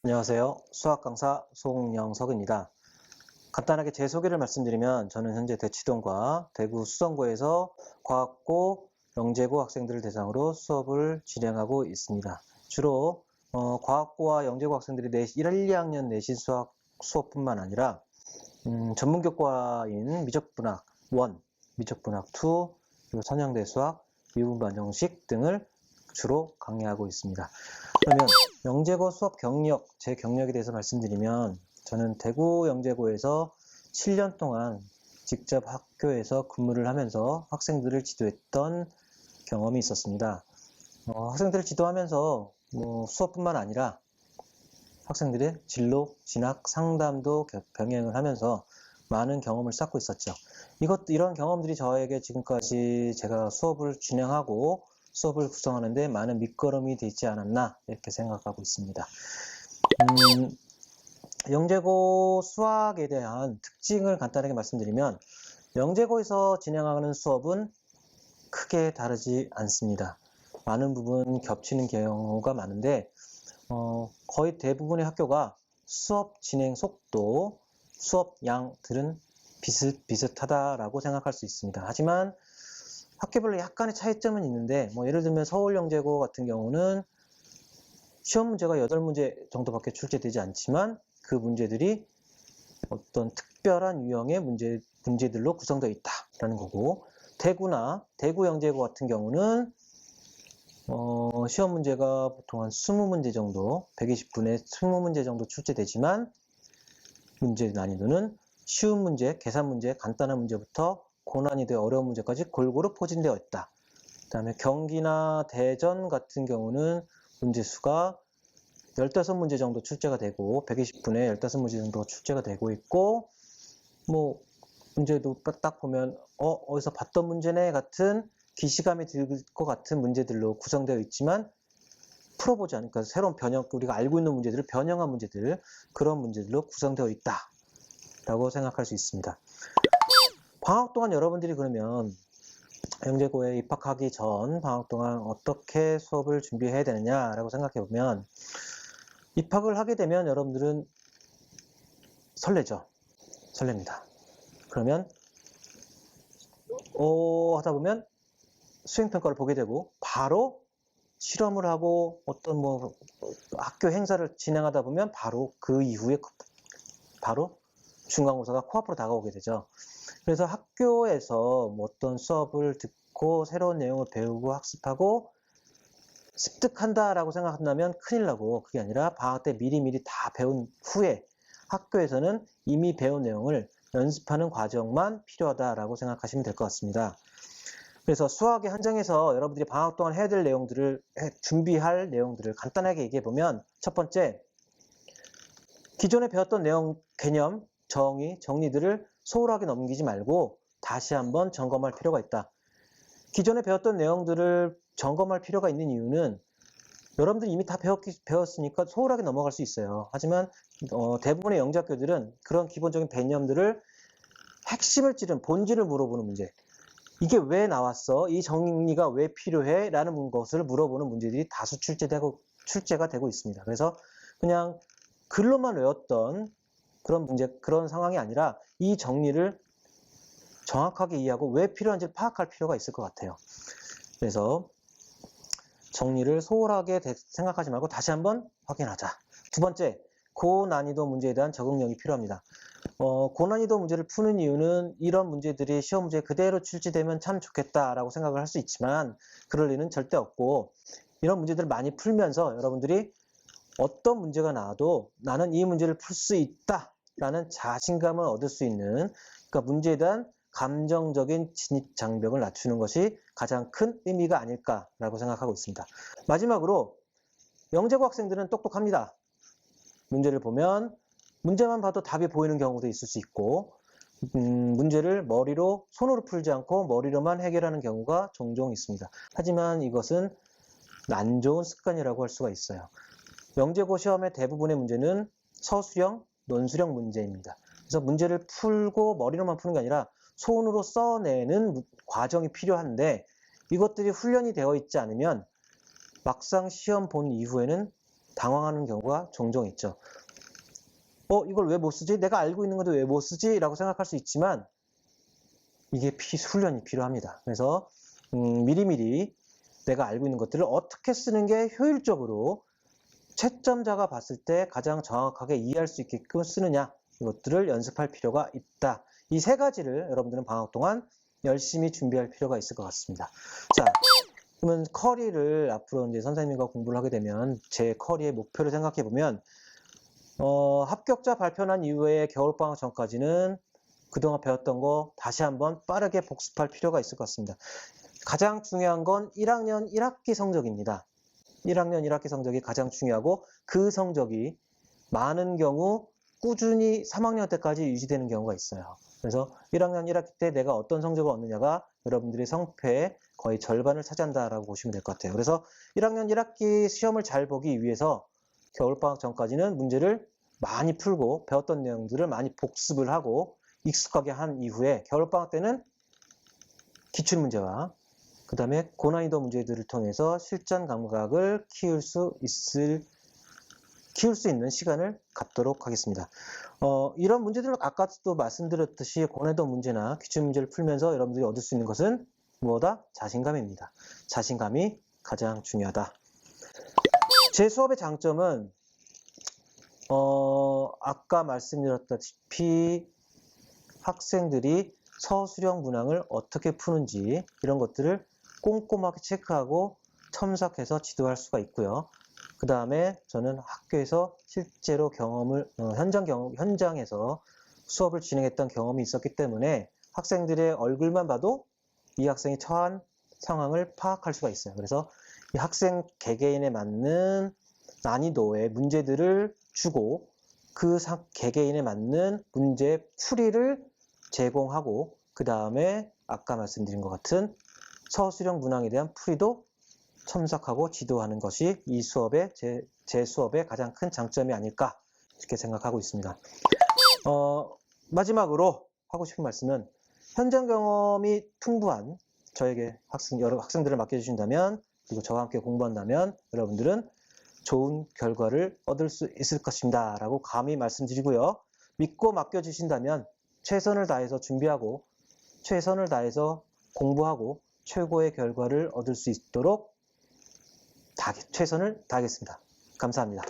안녕하세요. 수학 강사 송영석입니다. 간단하게 제 소개를 말씀드리면 저는 현재 대치동과 대구 수성고에서 과학고, 영재고 학생들을 대상으로 수업을 진행하고 있습니다. 주로 과학고와 영재고 학생들이 1, 2학년 내신 수학 수업뿐만 아니라 전문교과인 미적분학 1, 미적분학 2, 그리고 선형대 수학, 미분반 형식 등을 주로 강의하고 있습니다. 그러면 영재고 수업 경력, 제 경력에 대해서 말씀드리면 저는 대구 영재고에서 7년 동안 직접 학교에서 근무를 하면서 학생들을 지도했던 경험이 있었습니다. 학생들을 지도하면서 수업뿐만 아니라 학생들의 진로, 진학, 상담도 병행을 하면서 많은 경험을 쌓고 있었죠. 이런 경험들이 저에게 지금까지 제가 수업을 진행하고 수업을 구성하는데 많은 밑거름이 되지 않았나 이렇게 생각하고 있습니다. 영재고 수학에 대한 특징을 간단하게 말씀드리면 영재고에서 진행하는 수업은 크게 다르지 않습니다. 많은 부분 겹치는 경우가 많은데 거의 대부분의 학교가 수업 진행 속도, 수업 양들은 비슷비슷하다라고 생각할 수 있습니다. 하지만 학교별로 약간의 차이점은 있는데 예를 들면 서울영재고 같은 경우는 시험 문제가 8문제 정도밖에 출제되지 않지만 그 문제들이 어떤 특별한 유형의 문제들로 구성되어 있다라는 거고, 대구영재고 같은 경우는 시험 문제가 보통 한 20문제 정도, 120분에 20문제 정도 출제되지만 문제 난이도는 쉬운 문제, 계산 문제, 간단한 문제부터 고난이도의 어려운 문제까지 골고루 포진되어 있다. 그 다음에 경기나 대전 같은 경우는 문제 수가 15문제 정도 출제가 되고 120분에 15문제 정도 출제가 되고 있고, 문제도 딱 보면 어디서 봤던 문제네 같은 기시감이 들 것 같은 문제들로 구성되어 있지만 풀어보지 않으니까 새로운 우리가 알고 있는 문제들을 변형한 문제들, 그런 문제들로 구성되어 있다라고 생각할 수 있습니다. 방학 동안 여러분들이 그러면 영재고에 입학하기 전 방학 동안 어떻게 수업을 준비해야 되느냐라고 생각해 보면, 입학을 하게 되면 여러분들은 설렙니다. 그러면 하다 보면 수행평가를 보게 되고 바로 실험을 하고 어떤 학교 행사를 진행하다 보면 바로 그 이후에 바로 중간고사가 코앞으로 다가오게 되죠. 그래서 학교에서 어떤 수업을 듣고 새로운 내용을 배우고 학습하고 습득한다라고 생각한다면 큰일 나고, 그게 아니라 방학 때 미리미리 다 배운 후에 학교에서는 이미 배운 내용을 연습하는 과정만 필요하다라고 생각하시면 될 것 같습니다. 그래서 수학에 한정해서 여러분들이 방학 동안 해야 될 내용들을, 준비할 내용들을 간단하게 얘기해 보면, 첫 번째, 기존에 배웠던 내용, 개념, 정리들을 소홀하게 넘기지 말고 다시 한번 점검할 필요가 있다. 기존에 배웠던 내용들을 점검할 필요가 있는 이유는 여러분들이 이미 다 배웠으니까 소홀하게 넘어갈 수 있어요. 하지만 대부분의 영재학교들은 그런 기본적인 개념들을 핵심을 찌른 본질을 물어보는 문제, 이게 왜 나왔어? 이 정리가 왜 필요해? 라는 것을 물어보는 문제들이 다수 출제가 되고 있습니다. 그래서 그냥 글로만 외웠던 그런 상황이 아니라 이 정리를 정확하게 이해하고 왜 필요한지를 파악할 필요가 있을 것 같아요. 그래서 정리를 소홀하게 생각하지 말고 다시 한번 확인하자. 두 번째, 고난이도 문제에 대한 적응력이 필요합니다. 고난이도 문제를 푸는 이유는 이런 문제들이 시험 문제에 그대로 출제되면 참 좋겠다라고 생각을 할 수 있지만 그럴 리는 절대 없고, 이런 문제들을 많이 풀면서 여러분들이 어떤 문제가 나와도 나는 이 문제를 풀 수 있다라는 자신감을 얻을 수 있는, 그러니까 문제에 대한 감정적인 진입 장벽을 낮추는 것이 가장 큰 의미가 아닐까라고 생각하고 있습니다. 마지막으로 영재고 학생들은 똑똑합니다. 문제를 보면 문제만 봐도 답이 보이는 경우도 있을 수 있고, 문제를 손으로 풀지 않고 머리로만 해결하는 경우가 종종 있습니다. 하지만 이것은 안 좋은 습관이라고 할 수가 있어요. 영재고 시험의 대부분의 문제는 서술형, 논술형 문제입니다. 그래서 문제를 풀고 머리로만 푸는 게 아니라 손으로 써내는 과정이 필요한데, 이것들이 훈련이 되어 있지 않으면 막상 시험 본 이후에는 당황하는 경우가 종종 있죠. 이걸 왜 못 쓰지? 내가 알고 있는 건데 왜 못 쓰지? 라고 생각할 수 있지만 이게 훈련이 필요합니다. 그래서 미리미리 내가 알고 있는 것들을 어떻게 쓰는 게 효율적으로 채점자가 봤을 때 가장 정확하게 이해할 수 있게끔 쓰느냐, 이것들을 연습할 필요가 있다. 이 세 가지를 여러분들은 방학 동안 열심히 준비할 필요가 있을 것 같습니다. 자, 그러면 커리를 앞으로 이제 선생님과 공부를 하게 되면 제 커리의 목표를 생각해 보면 합격자 발표난 이후에 겨울방학 전까지는 그동안 배웠던 거 다시 한번 빠르게 복습할 필요가 있을 것 같습니다. 가장 중요한 건 1학년 1학기 성적입니다. 1학년 1학기 성적이 가장 중요하고 그 성적이 많은 경우 꾸준히 3학년 때까지 유지되는 경우가 있어요. 그래서 1학년 1학기 때 내가 어떤 성적을 얻느냐가 여러분들의 성패의 거의 절반을 차지한다라고 보시면 될 것 같아요. 그래서 1학년 1학기 시험을 잘 보기 위해서 겨울방학 전까지는 문제를 많이 풀고 배웠던 내용들을 많이 복습을 하고 익숙하게 한 이후에 겨울방학 때는 기출문제와 그 다음에 고난이도 문제들을 통해서 실전 감각을 키울 수 있는 시간을 갖도록 하겠습니다. 이런 문제들은 아까도 말씀드렸듯이 고난이도 문제나 기출문제를 풀면서 여러분들이 얻을 수 있는 것은 무엇이다? 자신감입니다. 자신감이 가장 중요하다. 제 수업의 장점은 아까 말씀드렸다시피 학생들이 서술형 문항을 어떻게 푸는지 이런 것들을 꼼꼼하게 체크하고 첨삭해서 지도할 수가 있고요. 그 다음에 저는 학교에서 실제로 현장에서 수업을 진행했던 경험이 있었기 때문에 학생들의 얼굴만 봐도 이 학생이 처한 상황을 파악할 수가 있어요. 그래서 이 학생 개개인에 맞는 난이도의 문제들을 주고 그 개개인에 맞는 문제 풀이를 제공하고 그 다음에 아까 말씀드린 것 같은 서술형 문항에 대한 풀이도 첨삭하고 지도하는 것이 이 수업의 제 수업의 가장 큰 장점이 아닐까 이렇게 생각하고 있습니다. 마지막으로 하고 싶은 말씀은 현장 경험이 풍부한 저에게 여러 학생들을 맡겨주신다면 그리고 저와 함께 공부한다면 여러분들은 좋은 결과를 얻을 수 있을 것입니다 라고 감히 말씀드리고요. 믿고 맡겨주신다면 최선을 다해서 준비하고 최선을 다해서 공부하고 최고의 결과를 얻을 수 있도록 최선을 다하겠습니다. 감사합니다.